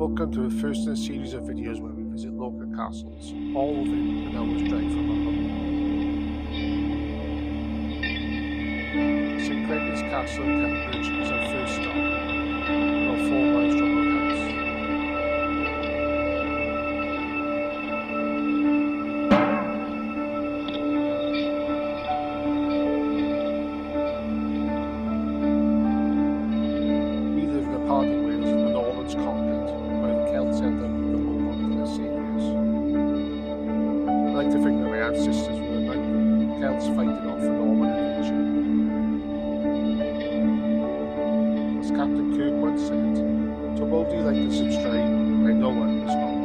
Welcome to the first in a series of videos where we visit local castles, all within an hour's drive from our home. St Quentins Castle in Cowbridge is our first stop, about 4 miles from our house. We live in a part of Wales that the Normans conquered, where the Celts held out the home of their saviors. I like to think that my ancestors were like the Celts fighting off a Norman invasion. As Captain Kirk once said, to boldly like to subscribe, I know one is not.